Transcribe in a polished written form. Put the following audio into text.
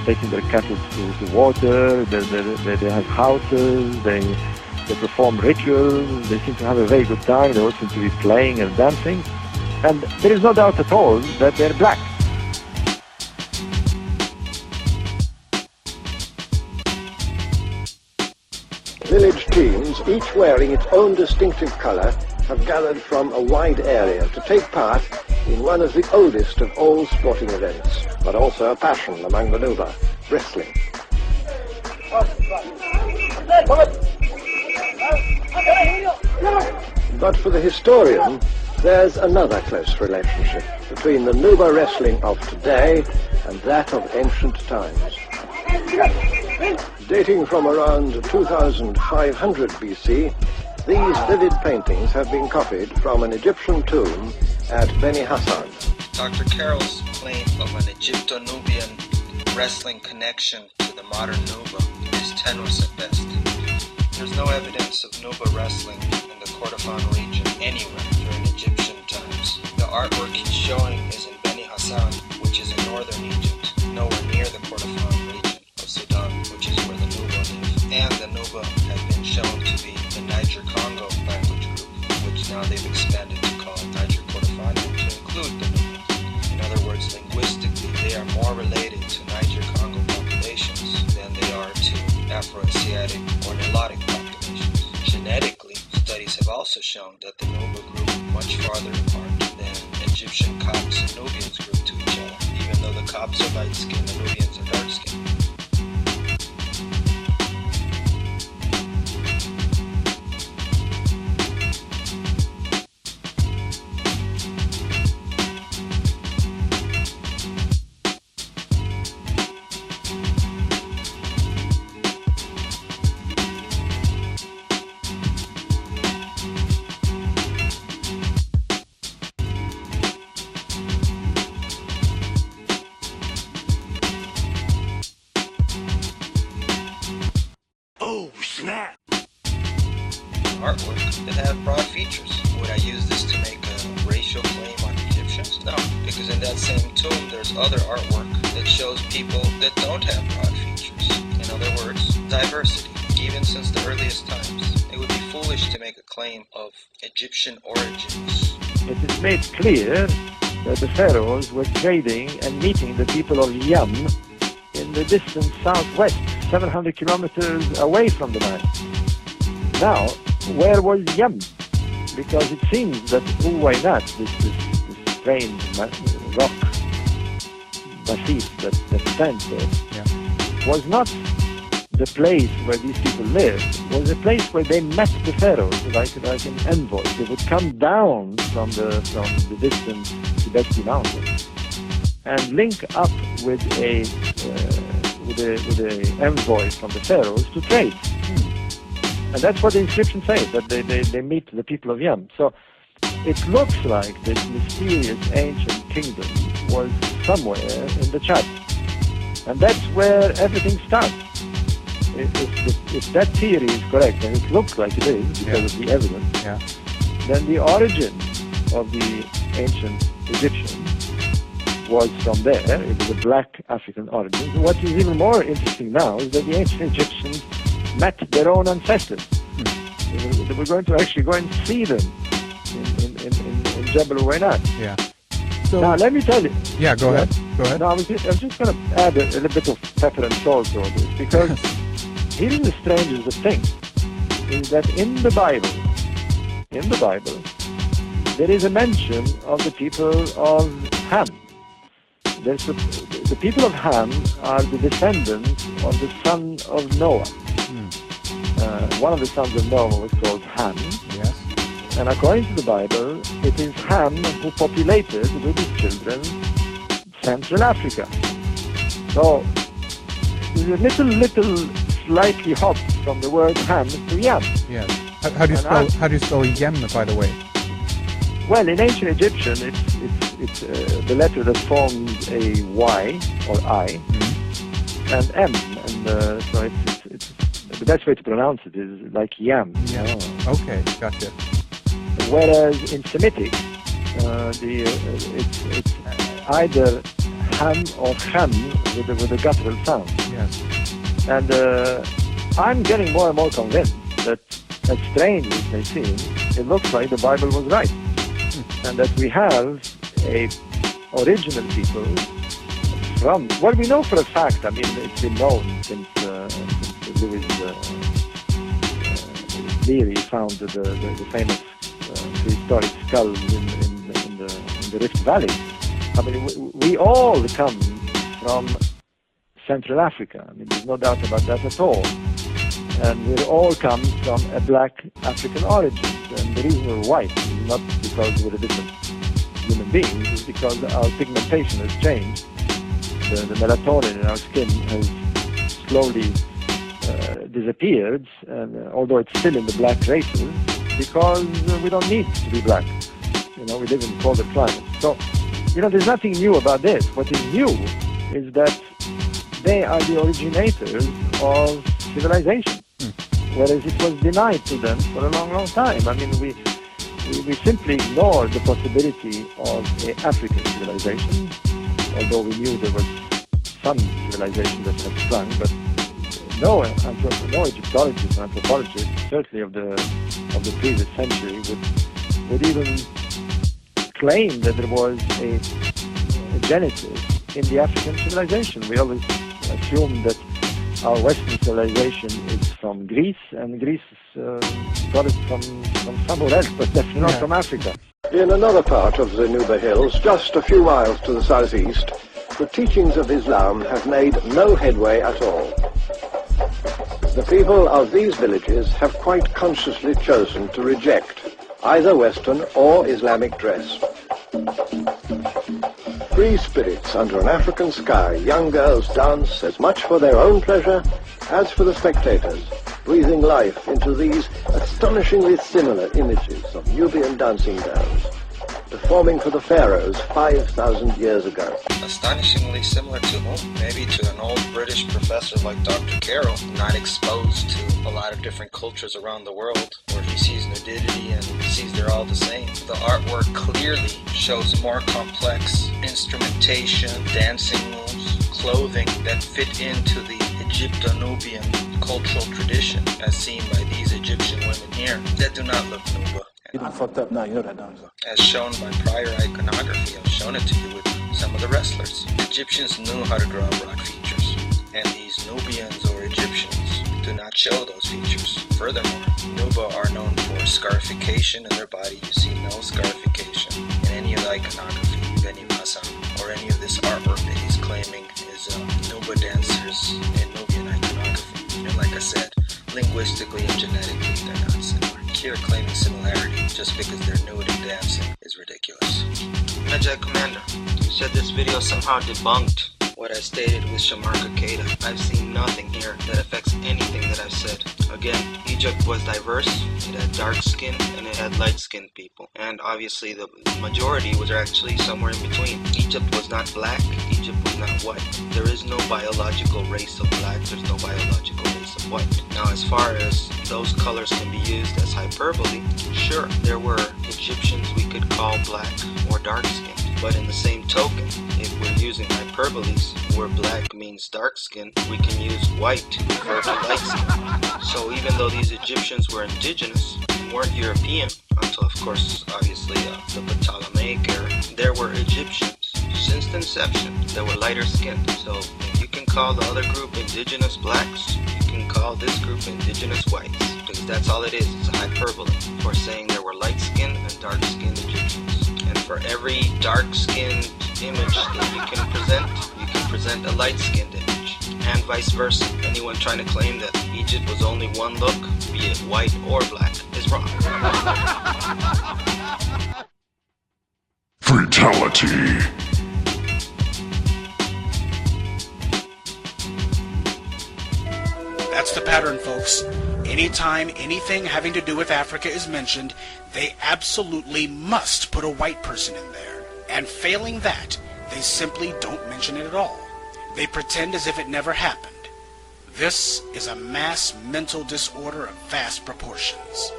taking their cattle to water, they have houses, they perform rituals, they seem to have a very good time, they all seem to be playing and dancing, and there is no doubt at all that they're black. Village teams, each wearing its own distinctive colour, have gathered from a wide area to take part in one of the oldest of all sporting events, but also a passion among the Nuba, wrestling. But for the historian, there's another close relationship between the Nuba wrestling of today and that of ancient times. Dating from around 2500 BC, these vivid paintings have been copied from an Egyptian tomb at Beni Hassan. Dr. Carroll's claim of an Egypto-Nubian wrestling connection to the modern Nuba is tenuous at best. There's no evidence of Nuba wrestling in the Kordofan region anywhere during Egyptian times. The artwork he's showing is in Beni Hassan, which is in northern Egypt, nowhere near the Kordofan region of Sudan, which is where the Nuba live. And the Nuba have been shown to be the Niger-Congo language group, which now they've expanded to call Niger-Kordofanian to include the Nuba. In other words, linguistically, they are more related to Niger-Congo populations than they are to Afro-Asiatic or Nilotic populations. Genetically, studies have also shown that the Nuba group much farther apart than Egyptian Copts and Nubians group to each other, even though the Copts are light-skinned, the Nubians are dark-skinned. Artwork that have broad features. Would I use this to make a racial claim on Egyptians? No, because in that same tomb there's other artwork that shows people that don't have broad features. In other words, diversity. Even since the earliest times, it would be foolish to make a claim of Egyptian origins. It is made clear that the pharaohs were trading and meeting the people of Yam in the distant southwest, 700 kilometers away from the Nile. Now, where was Yam? Because it seems that Uwainat, this strange rock massif that stands there, was not the place where these people lived, was a place where they met the pharaohs, like an envoy. They would come down from the distant Tibesti mountains and link up with a envoy from the pharaohs to trade. And that's what the inscription says, that they meet the people of Yam. So it looks like this mysterious ancient kingdom was somewhere in the Chad. And that's where everything starts. If that theory is correct, and it looks like it is because of the evidence, then the origin of the ancient Egyptians was from there. It was a black African origin. What is even more interesting now is that the ancient Egyptians met their own ancestors. They were going to actually go and see them in Jebel Uwainat. Yeah. So now let me tell you. Yeah, go ahead. Go ahead. No, I was just going to add a little bit of pepper and salt to all this, because here is the strangest of things, is that in the Bible, there is a mention of the people of Ham. The people of Ham are the descendants of the son of Noah. One of the sons of Noah was called Ham. Yes. And according to the Bible, it is Ham who populated with his children Central Africa. So there's a little slightly hop from the word Ham to Yam. Yes. How do you spell Yam, by the way? Well, in ancient Egyptian, it's the letter that forms a Y or I and M, and so it's the best way to pronounce it is like Yam. Yeah. Oh. Okay, gotcha. Whereas in Semitic, it's either ham or hem with a guttural sound. Yes. And I'm getting more and more convinced that, as strange as it may seem, it looks like the Bible was right. And that we have a original people from, well, we know for a fact, I mean, it's been known since Louis Leary found the famous prehistoric skulls in the Rift Valley. I mean, we all come from Central Africa. I mean, there's no doubt about that at all. And we all come from a black African origin. And the reason we're white is not because we're a different human beings, it's because our pigmentation has changed. The melatonin in our skin has slowly disappeared, and although it's still in the black races, because we don't need to be black. You know, we live in colder climates. So, you know, there's nothing new about this. What is new is that they are the originators of civilization, whereas it was denied to them for a long, long time. I mean, we simply ignored the possibility of an African civilization, although we knew there was some civilization that had sprung, but no Egyptologist or anthropologist, certainly of the previous century, would even claim that there was a genesis in the African civilization. We always assume that our Western civilization is from Greece, and Greece got it from somewhere else, but definitely not from Africa. In another part of the Nuba Hills, just a few miles to the southeast, the teachings of Islam have made no headway at all. The people of these villages have quite consciously chosen to reject either Western or Islamic dress. Free spirits under an African sky, young girls dance as much for their own pleasure as for the spectators, breathing life into these astonishingly similar images of Nubian dancing girls, performing for the pharaohs 5,000 years ago. Astonishingly similar to whom? Maybe to an old British professor like Dr. Carroll, not exposed to a lot of different cultures around the world, where he sees nudity and sees they're all the same. The artwork clearly shows more complex instrumentation, dancing moves, clothing that fit into the Egypto-Nubian cultural tradition as seen by these Egyptian women here that do not look Nuba. I'm fucked up now, you know that, don't you? As shown by prior iconography, I've shown it to you with some of the wrestlers. Egyptians knew how to draw rock features, and these Nubians or Egyptians do not show those features. Furthermore, Nuba are known for scarification in their body. You see no scarification in any of the iconography of any Hassan or any of this artwork that he's claiming is Nuba dancers in Nubian iconography. And like I said, linguistically and genetically, they're not similar. Here claiming similarity just because they're nude and dancing is ridiculous. Medjay Commander said this video somehow debunked what I stated with Shamar Kakeda. I've seen nothing here that affects anything that I've said. Again, Egypt was diverse, it had dark skin and it had light skinned people. And obviously the majority was actually somewhere in between. Egypt was not black, Egypt was not white. There is no biological race of black, there's no biological race of white. Now as far as those colors can be used as hyperbole, sure, there were Egyptians we could call black or dark skinned. But in the same token, if we're using hyperboles, where black means dark skin, we can use white to refer to light skin. So even though these Egyptians were indigenous and weren't European, until of course, obviously, the Ptolemaic era, there were Egyptians since the inception that were lighter skinned. So if you can call the other group indigenous blacks, you can call this group indigenous whites, because that's all it is. It's a hyperbole for saying there were light skinned and dark skinned Egyptians. And for every dark-skinned image that you can present a light-skinned image. And vice versa. Anyone trying to claim that Egypt was only one look, be it white or black, is wrong. Fatality. That's the pattern, folks. Anytime anything having to do with Africa is mentioned, they absolutely must put a white person in there. And failing that, they simply don't mention it at all. They pretend as if it never happened. This is a mass mental disorder of vast proportions.